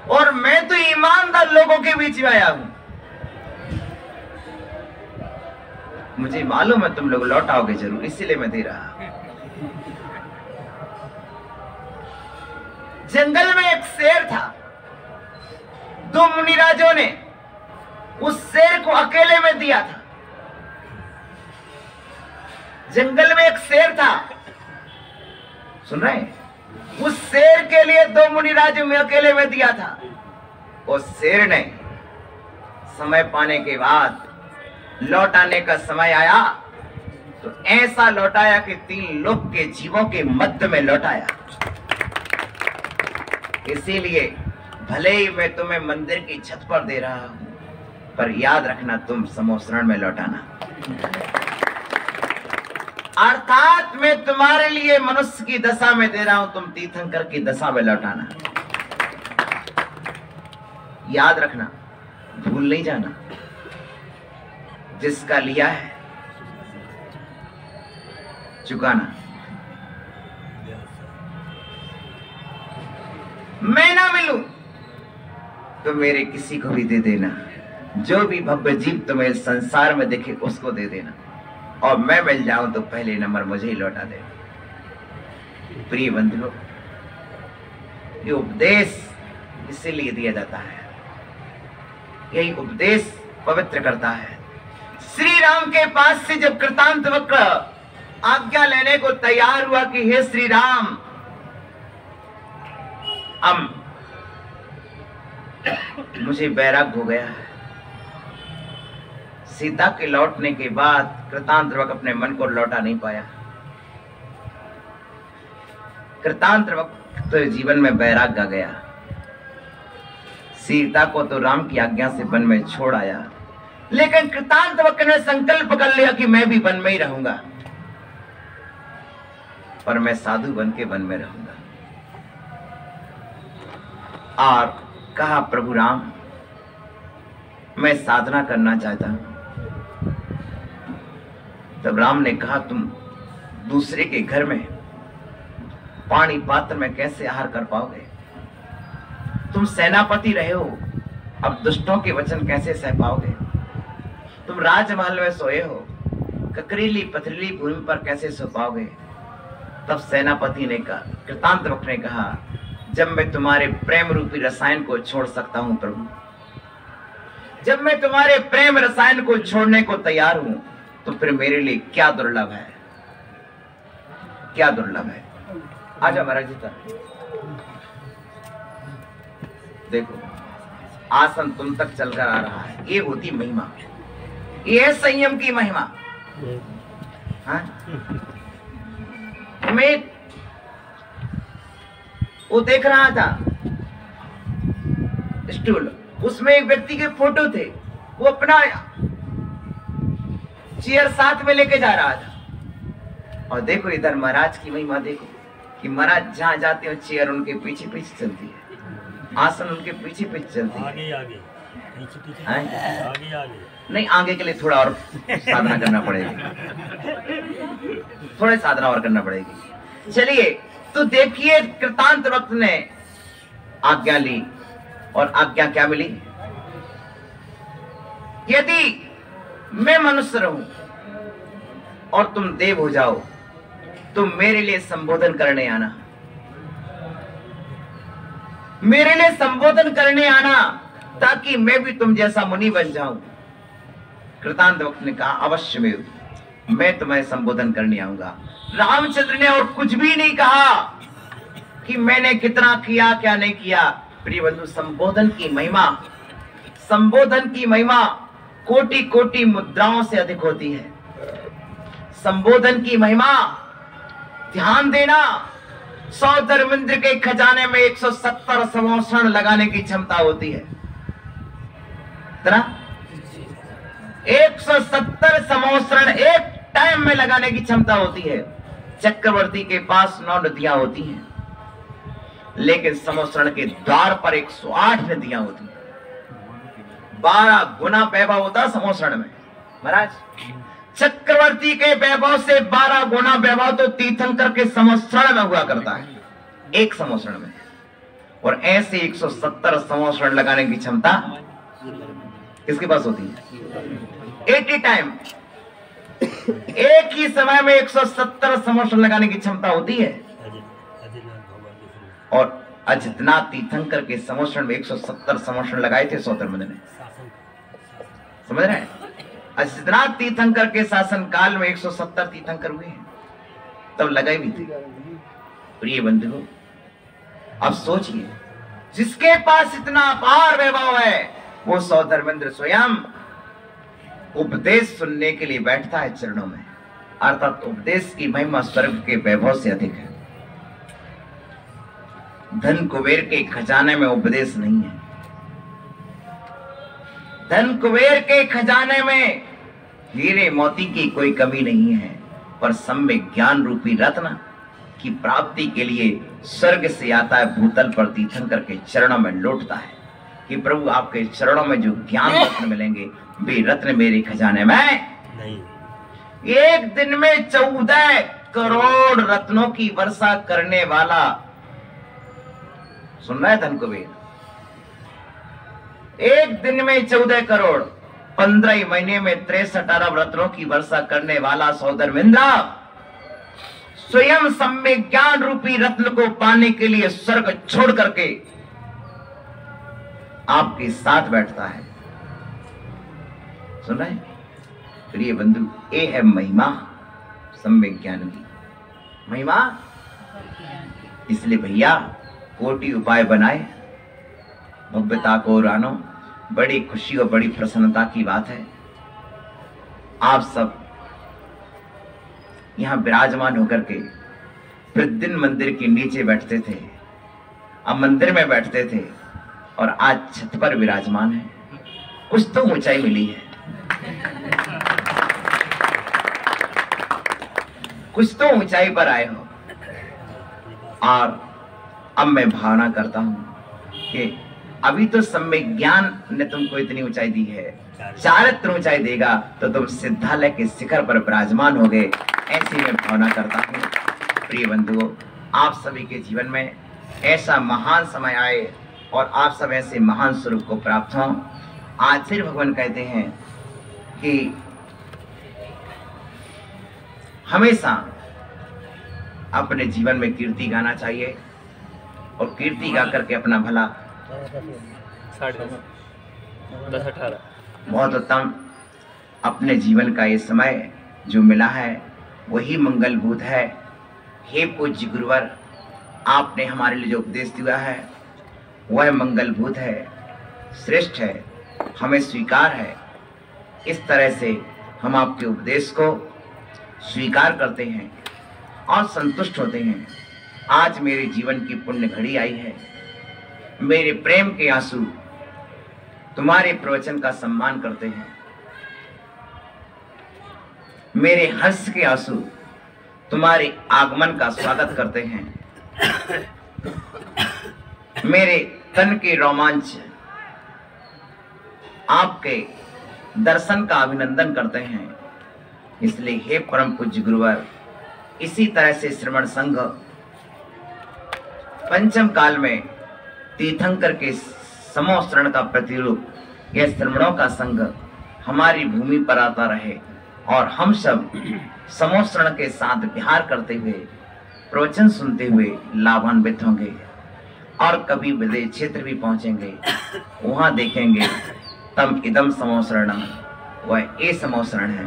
और मैं तो ईमानदार लोगों के बीच में आया हूं। मुझे मालूम है तुम लोग लौटाओगे जरूर, इसीलिए मैं दे रहा। जंगल में एक शेर था, 2 मुनिराजों ने उस शेर को अकेले में दिया था। जंगल में एक शेर था, सुन रहे हैं? उस शेर के लिए 2 मुनिराजों में अकेले में दिया था। उस शेर ने समय पाने के बाद लौटाने का समय आया तो ऐसा लौटाया कि 3 लोक के जीवों के मध्य में लौटाया। इसीलिए भले ही मैं तुम्हें मंदिर की छत पर दे रहा हूं, पर याद रखना तुम समोसरण में लौटाना। अर्थात मैं तुम्हारे लिए मनुष्य की दशा में दे रहा हूं, तुम तीर्थंकर की दशा में लौटाना। याद रखना, भूल नहीं जाना। जिसका लिया है चुकाना। मैं ना मिलूं तो मेरे किसी को भी दे देना। जो भी भव्य जीव तुम्हें संसार में दिखे उसको दे देना, और मैं मिल जाऊं तो पहले नंबर मुझे ही लौटा देना। प्रिय बंधुओं, ये उपदेश इसीलिए दिया जाता है, यही उपदेश पवित्र करता है। श्री राम के पास से जब कृतांत वक्र आज्ञा लेने को तैयार हुआ कि हे श्री राम, अब मुझे वैराग्य हो गया है। सीता के लौटने के बाद कृतांतवक अपने मन को लौटा नहीं पाया। कृतांतवक तो जीवन में वैराग्य आ गया। सीता को तो राम की आज्ञा से वन में छोड़ आया, लेकिन कृतांतवक ने संकल्प कर लिया कि मैं भी वन में ही रहूंगा, पर मैं साधु बन के वन में रहूंगा। और कहा, प्रभु राम, मैं साधना करना चाहता हूं। तब राम ने कहा, तुम दूसरे के घर में पानी पात्र में कैसे आहार कर पाओगे? तुम सेनापति रहे हो, अब दुष्टों के वचन कैसे सह पाओगे? तुम राजमहल में सोए हो, ककरीली पथरीली भूमि पर कैसे सो पाओगे? तब सेनापति ने कहा, कृतांतवक ने कहा, जब मैं तुम्हारे प्रेम रूपी रसायन को छोड़ सकता हूं प्रभु, जब मैं तुम्हारे प्रेम रसायन को छोड़ने को तैयार हूं, तो फिर मेरे लिए क्या दुर्लभ है, क्या दुर्लभ है। आजा महाराज जी, देखो आसन तुम तक चलकर आ रहा है, ये होती महिमा, ये संयम की महिमा। हाँ? मैं वो देख रहा था स्टूल, उसमें एक व्यक्ति के फोटो थे, वो अपना चेयर साथ में लेके जा रहा था। और देखो इधर महाराज की महिमा देखो कि महाराज जहां जाते हो चेयर उनके पीछे पीछे चलती है, आसन उनके पीछे पीछे चलती है। आगे आगे पीछे पीछे आगे आगे नहीं, आगे के लिए थोड़ा और साधना करना पड़ेगी, थोड़ी साधना और करना पड़ेगी। चलिए, तो देखिए कृतांतवक ने आज्ञा ली, और आज्ञा क्या मिली? यदि मैं मनुष्य रहूं और तुम देव हो जाओ, तो मेरे लिए संबोधन करने आना, मेरे लिए संबोधन करने आना, ताकि मैं भी तुम जैसा मुनि बन जाऊं। कृतांतवक ने कहा, अवश्य में मैं तुम्हें संबोधन करने आऊंगा। रामचंद्र ने और कुछ भी नहीं कहा कि मैंने कितना किया क्या नहीं किया। प्रिय बंधु, संबोधन की महिमा, संबोधन की महिमा कोटि कोटि मुद्राओं से अधिक होती है। संबोधन की महिमा, ध्यान देना, 100 धर्मेंद्र के खजाने में 170 संवत्सर लगाने की क्षमता होती है। 170 संवत्सर एक टाइम में लगाने की क्षमता होती है। चक्रवर्ती के पास 9 नदियां होती हैं, लेकिन संवत्सर के द्वार पर 108 नदियां होती हैं। 12 गुना वैभव होता संवत्सर में। महाराज, चक्रवर्ती के वैभव से 12 गुना वैभव तो तीर्थंकर के संवत्सर में हुआ करता है, एक संवत्सर में। और ऐसे 170 संवत्सर लगाने की क्षमता किसके पास होती है? 80 टाइम, एक ही समय में 170 संवत्सर लगाने की क्षमता होती है। और अजितनाथ तीर्थंकर के संवत्सर में 170 संवत्सर लगाए थे सौधर्मंद ने, समझ रहे हैं? अजितनाथ तीर्थंकर के शासन काल में 170 तीर्थंकर हुए हैं, तब लगाई भी थी। प्रिय बंधुओं, अब सोचिए, जिसके पास इतना अपार वैभव है, वो सौधर्मेंद्र स्वयं उपदेश सुनने के लिए बैठता है चरणों में, अर्थात उपदेश की महिमा स्वर्ग के वैभव से अधिक है। धन कुबेर के खजाने में उपदेश नहीं है। धन कुबेर के खजाने में हीरे मोती की कोई कमी नहीं है, पर सम्यक ज्ञान रूपी रत्न की प्राप्ति के लिए स्वर्ग से आता है, भूतल पर तीर्थंकर के चरणों में लौटता है कि प्रभु आपके चरणों में जो ज्ञान रत्न मिलेंगे, वे रत्न मेरे खजाने में नहीं। एक दिन में 14 करोड़ रत्नों की वर्षा करने वाला, सुन रहा है धन कुबेर, एक दिन में 14 करोड़, 15 महीने में 63 अरब रत्नों की वर्षा करने वाला सौधर्मेंद्र स्वयं सम्यक ज्ञान रूपी रत्न को पाने के लिए स्वर्ग छोड़ करके आपके साथ बैठता है। सुन रहे प्रिय बंधु, ये है महिमा सम्यक ज्ञान की महिमा। इसलिए भैया कोटि उपाय बनाए भव्यता को रानो। बड़ी खुशी और बड़ी प्रसन्नता की बात है आप सब यहाँ विराजमान होकर के प्रतिदिन मंदिर के नीचे बैठते थे, अब मंदिर में बैठते थे और आज छत पर विराजमान है। कुछ तो ऊंचाई मिली है, कुछ तो ऊंचाई पर आए हो। और अब मैं भावना करता हूं कि अभी तो सम्यक ज्ञान ने तुमको इतनी ऊंचाई दी है, चारित्र ऊंचाई देगा तो तुम सिद्धालय के शिखर पर विराजमान हो गए। ऐसी मैं भावना करता हूँ। प्रिय बंधुओं, आप सभी के जीवन में ऐसा महान समय आए और आप सब ऐसे महान स्वरूप को प्राप्त हों। आज फिर भगवान कहते हैं कि हमेशा अपने जीवन में कीर्ति गाना चाहिए और कीर्ति गा करके अपना भला। 10-18 बहुत उत्तम। अपने जीवन का ये समय जो मिला है वही मंगलभूत है। हे पूज्य गुरुवर, आपने हमारे लिए जो उपदेश दिया है वह मंगलभूत है, श्रेष्ठ है, हमें स्वीकार है। इस तरह से हम आपके उपदेश को स्वीकार करते हैं और संतुष्ट होते हैं। आज मेरे जीवन की पुण्य घड़ी आई है। मेरे प्रेम के आंसू तुम्हारे प्रवचन का सम्मान करते हैं। मेरे हर्ष के आंसू तुम्हारे आगमन का स्वागत करते हैं। मेरे तन के रोमांच आपके दर्शन का अभिनंदन करते हैं। इसलिए हे परम पूज्य गुरुवर, इसी तरह से श्रवण संघ पंचम काल में तीर्थंकर के समोसरण का प्रतिरूप यह श्रवणों का संघ हमारी भूमि पर आता रहे और हम सब समोसरण के साथ विहार करते हुए प्रवचन सुनते हुए लाभान्वित होंगे और कभी विदेश क्षेत्र भी पहुंचेंगे, वहां देखेंगे तम इदम समोसरणम, वह ए समोसरण है।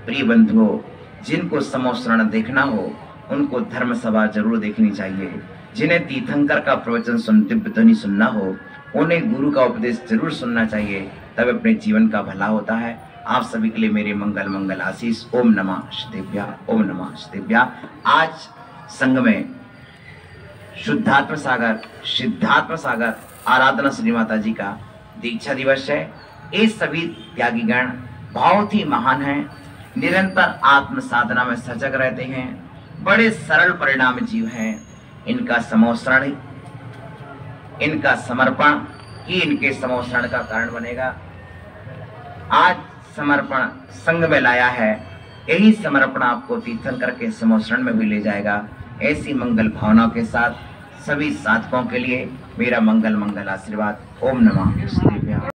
प्रिय बंधुओं, जिनको समोसरण देखना हो उनको धर्म सभा जरूर देखनी चाहिए। जिन्हें तीर्थंकर का प्रवचन दिव्य ध्वनि सुनना हो उन्हें गुरु का उपदेश जरूर सुनना चाहिए, तब अपने जीवन का भला होता है। आप सभी के लिए मेरे मंगल मंगल आशीष। ओम नमः शिवाय, ओम नमः शिवाय। आज संघ में शुद्धात्म सागर सिद्धात्म सागर आराधना श्री माता जी का दीक्षा दिवस है। ये सभी त्यागीगण बहुत ही महान हैं, निरंतर आत्म साधना में सजग रहते हैं, बड़े सरल परिणाम जीव हैं। इनका समोसरण, इनका समर्पण ही इनके समोसरण का कारण बनेगा। आज समर्पण संघ में लाया है, यही समर्पण आपको तीर्थंकर के समोसरण में भी ले जाएगा। ऐसी मंगल भावनाओं के साथ सभी साधकों के लिए मेरा मंगल मंगल आशीर्वाद। ओम नमः शिवाय।